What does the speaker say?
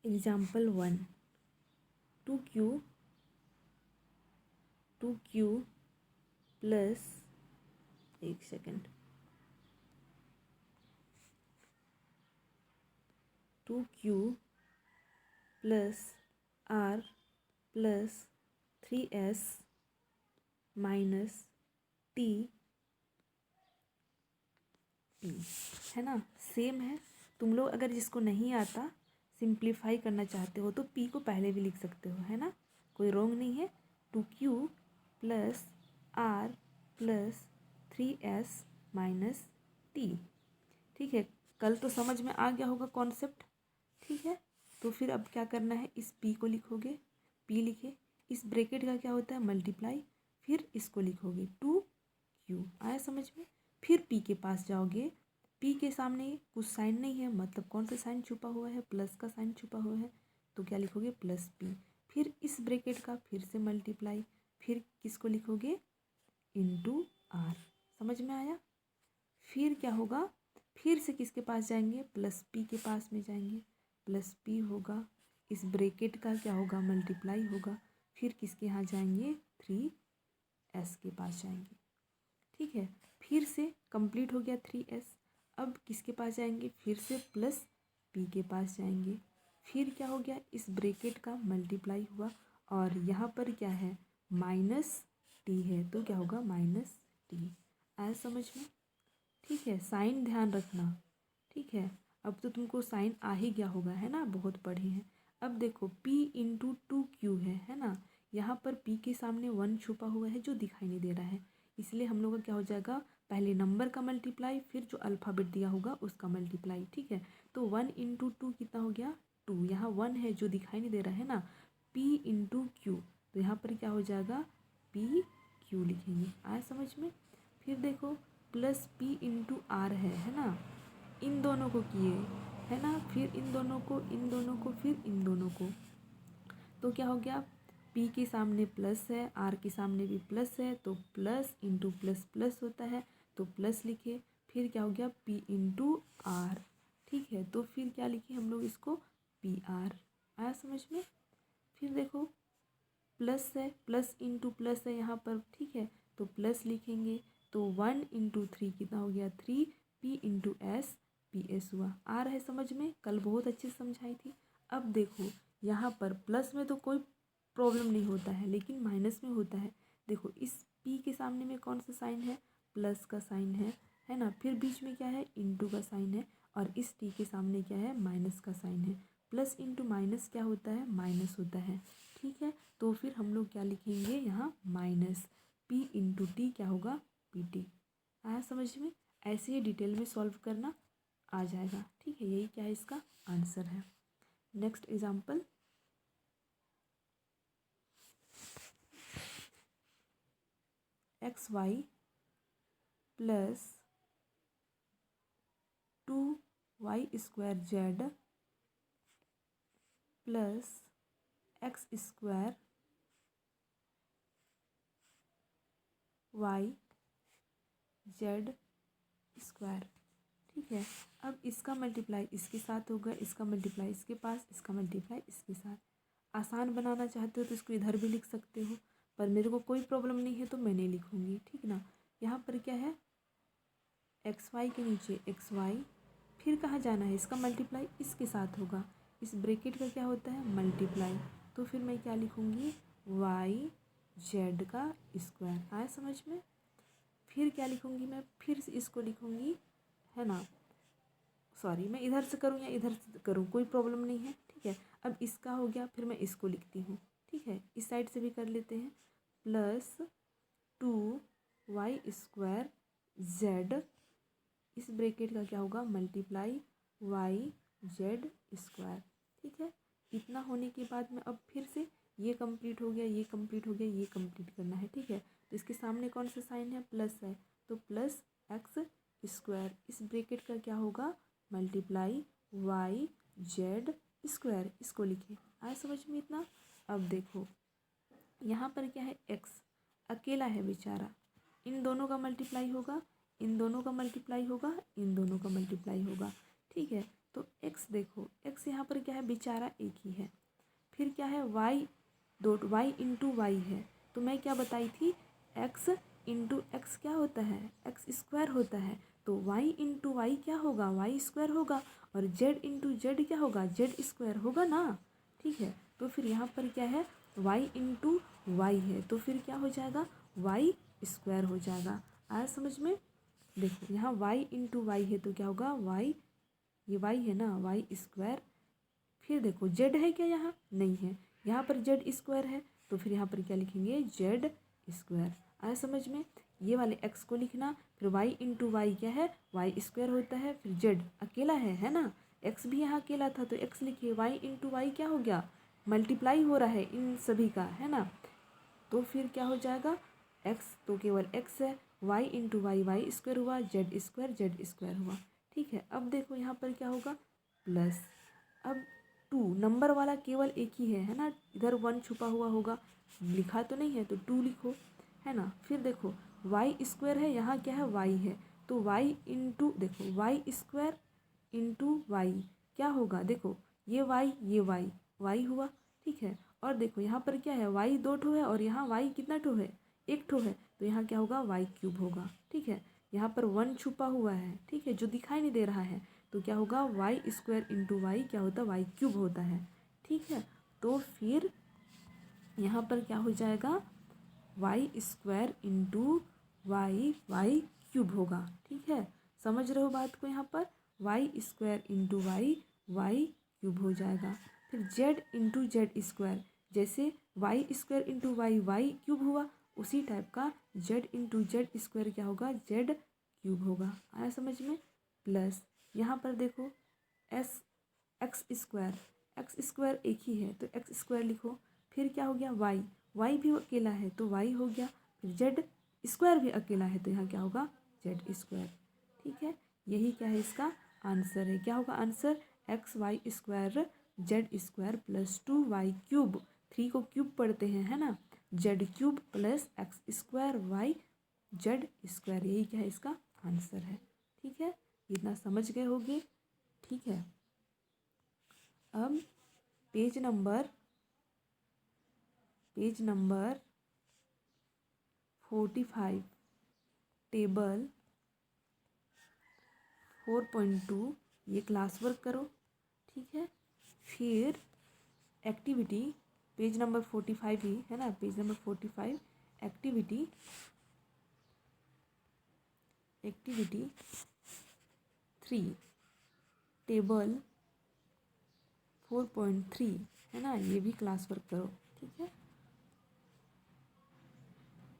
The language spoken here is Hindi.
एग्जाम्पल 1, 2q प्लस, एक second, 2q plus r plus 3s minus t p, है ना, सेम है। तुम लोग अगर जिसको नहीं आता सिंप्लीफाई करना चाहते हो तो p को पहले भी लिख सकते हो, है ना, कोई रॉन्ग नहीं है। 2q plus r plus 3s minus t, ठीक है। कल तो समझ में आ गया होगा कॉन्सेप्ट, ठीक है। तो फिर अब क्या करना है, इस p को लिखोगे, p लिखे, इस ब्रैकेट का क्या होता है मल्टीप्लाई, फिर इसको लिखोगे 2q, आया समझ में। फिर p के पास जाओगे, p के सामने कुछ साइन नहीं है, मतलब कौन सा साइन छुपा हुआ है, प्लस का साइन छुपा हुआ है, तो क्या लिखोगे प्लस p, फिर इस ब्रैकेट का फिर से मल्टीप्लाई, फिर किसको लिखोगे इंटू r, समझ में आया। फिर क्या होगा, फिर से किसके पास जाएंगे, प्लस p के पास में जाएंगे, प्लस p होगा, इस ब्रैकेट का क्या होगा मल्टीप्लाई होगा, फिर किसके यहाँ जाएंगे 3s के पास जाएंगे, ठीक है। फिर से कंप्लीट हो गया 3s, अब किसके पास जाएंगे, फिर से प्लस p के पास जाएंगे, फिर क्या हो गया, इस ब्रैकेट का मल्टीप्लाई हुआ, और यहाँ पर क्या है माइनस t है, तो क्या होगा माइनस t, आया समझ में, ठीक है। साइन ध्यान रखना, ठीक है। अब तो तुमको साइन आ ही गया होगा, है ना, बहुत पढ़े हैं। अब देखो p इंटू 2q है ना, यहाँ पर p के सामने 1 छुपा हुआ है जो दिखाई नहीं दे रहा है, इसलिए हम लोग का क्या हो जाएगा, पहले नंबर का मल्टीप्लाई, फिर जो अल्फ़ाबेट दिया होगा उसका मल्टीप्लाई, ठीक है। तो 1 इंटू 2 कितना हो गया 2, यहाँ 1 है जो दिखाई नहीं दे रहा है ना, p इंटू q, तो यहाँ पर क्या हो जाएगा p q लिखेंगे, आया समझ में। फिर देखो प्लस p इंटू r है ना, इन दोनों को किए, है ना, फिर इन दोनों को, इन दोनों को, फिर इन दोनों को, तो क्या हो गया, p के सामने प्लस है, r के सामने भी प्लस है, तो प्लस इंटू प्लस प्लस होता है, तो प्लस लिखे, फिर क्या हो गया p इंटू r, ठीक है। तो फिर क्या लिखे हम लोग इसको pr, आया समझ में। फिर देखो प्लस है, प्लस इंटू प्लस है यहाँ पर, ठीक है, तो प्लस लिखेंगे, तो 1 इंटू 3 कितना हो गया 3, p into S P S हुआ, आ रहा है समझ में, कल बहुत अच्छे से समझाई थी। अब देखो यहाँ पर प्लस में तो कोई प्रॉब्लम नहीं होता है, लेकिन माइनस में होता है। देखो इस p के सामने में कौन सा साइन है, प्लस का साइन है ना, फिर बीच में क्या है इंटू का साइन है, और इस t के सामने क्या है माइनस का साइन है, प्लस इंटू माइनस क्या होता है माइनस होता है, ठीक है। तो फिर हम लोग क्या लिखेंगे यहाँ माइनस p इंटू टी क्या होगा pt, आया समझ में। ऐसे ही डिटेल में सॉल्व करना आ जाएगा, ठीक है, यही क्या है इसका आंसर है। Next example, x y plus 2y² z plus x² y z², ठीक है। अब इसका मल्टीप्लाई इसके साथ होगा, इसका मल्टीप्लाई इसके पास, इसका मल्टीप्लाई इसके साथ। आसान बनाना चाहते हो तो इसको इधर भी लिख सकते हो, पर मेरे को कोई प्रॉब्लम नहीं है तो मैं नहीं लिखूँगी, ठीक ना। यहाँ पर क्या है एक्स वाई के नीचे एक्स वाई, फिर कहाँ जाना है, इसका मल्टीप्लाई इसके साथ होगा, इस ब्रैकेट का क्या होता है मल्टीप्लाई, तो फिर मैं क्या लिखूँगी वाई जेड का स्क्वायर, आया समझ में। फिर क्या लिखूँगी मैं, फिर से इसको लिखूँगी, है ना, सॉरी मैं इधर से करूँ या इधर से करूँ कोई प्रॉब्लम नहीं है, ठीक है। अब इसका हो गया, फिर मैं इसको लिखती हूँ, ठीक है, इस साइड से भी कर लेते हैं, प्लस 2y² z, इस ब्रैकेट का क्या होगा मल्टीप्लाई वाई जेड स्क्वायर, ठीक है। इतना होने के बाद में अब फिर से ये कंप्लीट हो गया, ये कंप्लीट हो गया, ये कंप्लीट करना है, ठीक है। तो इसके सामने कौन सा साइन है प्लस है, तो प्लस x², इस ब्रैकेट का क्या होगा मल्टीप्लाई वाई जेड स्क्वायर, इसको लिखे, आया समझ में इतना। अब देखो यहाँ पर क्या है x अकेला है बेचारा, इन दोनों का मल्टीप्लाई होगा, इन दोनों का मल्टीप्लाई होगा, इन दोनों का मल्टीप्लाई होगा, ठीक है। तो x देखो, x यहाँ पर क्या है, बेचारा एक ही है। फिर क्या है, y इंटू वाई है। तो मैं क्या बताई थी, x इंटू एक्स क्या होता है, एक्स स्क्वायर होता है। तो y इंटू वाई क्या होगा, वाई स्क्वायर होगा। और z इंटू जेड क्या होगा, जेड स्क्वायर होगा ना। ठीक है, तो फिर यहाँ पर क्या है, y इंटू वाई है, तो फिर क्या हो जाएगा, y स्क्वायर हो जाएगा। आया समझ में। देखो यहाँ y इंटू वाई है तो क्या होगा, y, ये y है ना, y स्क्वायर। फिर देखो z है क्या, यहाँ नहीं है, यहाँ पर z स्क्वायर है, तो फिर यहाँ पर क्या लिखेंगे, z स्क्वायर। आया समझ में। ये वाले x को लिखना, फिर y इंटू वाई क्या है, y स्क्वायर होता है, फिर z अकेला है ना, x भी यहाँ अकेला था तो x लिखिए, y इंटू वाई क्या हो गया, मल्टीप्लाई हो रहा है इन सभी का, है ना। तो फिर क्या हो जाएगा, x तो केवल x है, y इंटू वाई स्क्वायर हुआ, जेड स्क्वायर हुआ। ठीक है, अब देखो यहाँ पर क्या होगा, प्लस। अब 2 नंबर वाला केवल एक ही है ना, इधर 1 छुपा हुआ होगा, लिखा तो नहीं है तो 2 लिखो, है ना। फिर देखो वाई स्क्वायर है, यहाँ क्या है, वाई है, तो वाई इंटू, देखो वाई स्क्वायर इंटू वाई क्या होगा, देखो ये वाई हुआ। ठीक है, और देखो यहाँ पर क्या है, वाई 2 ठो है और यहाँ वाई कितना ठो है, 1 ठो है, तो यहाँ क्या होगा, वाई क्यूब होगा। ठीक है, यहाँ पर 1 छुपा हुआ है, ठीक है, जो दिखाई नहीं दे रहा है, तो क्या होगा, वाई स्क्वायर इंटू वाई क्या होता है, वाई क्यूब होता है। ठीक है, तो फिर यहाँ पर क्या हो जाएगा, y square into y cube होगा। ठीक है, समझ रहे हो बात को, यहाँ पर y square into y cube हो जाएगा। फिर जेड इंटू जेड स्क्वायर, जैसे y square into y cube हुआ, उसी टाइप का जेड इंटू जेड स्क्वायर क्या होगा, जेड क्यूब होगा। आया समझ में। प्लस यहाँ पर देखो एक्स स्क्वायर एक ही है तो एक्स स्क्वायर लिखो। फिर क्या हो गया, वाई भी अकेला है तो वाई हो गया। फिर जेड स्क्वायर भी अकेला है तो यहाँ क्या होगा, जेड स्क्वायर। ठीक है, यही क्या है, इसका आंसर है। क्या होगा answer, x y square z square plus 2y cube, 3 को क्यूब पढ़ते हैं, है ना, z cube plus x square y z square, यही क्या है, इसका आंसर है। ठीक है, इतना समझ गए होगे। ठीक है, अब पेज नंबर 45 टेबल 4.2 ये क्लास वर्क करो। ठीक है, फिर एक्टिविटी पेज नंबर 45 ही है ना, पेज नंबर 45 एक्टिविटी 3 टेबल 4.3 है ना, ये भी क्लास वर्क करो। ठीक है।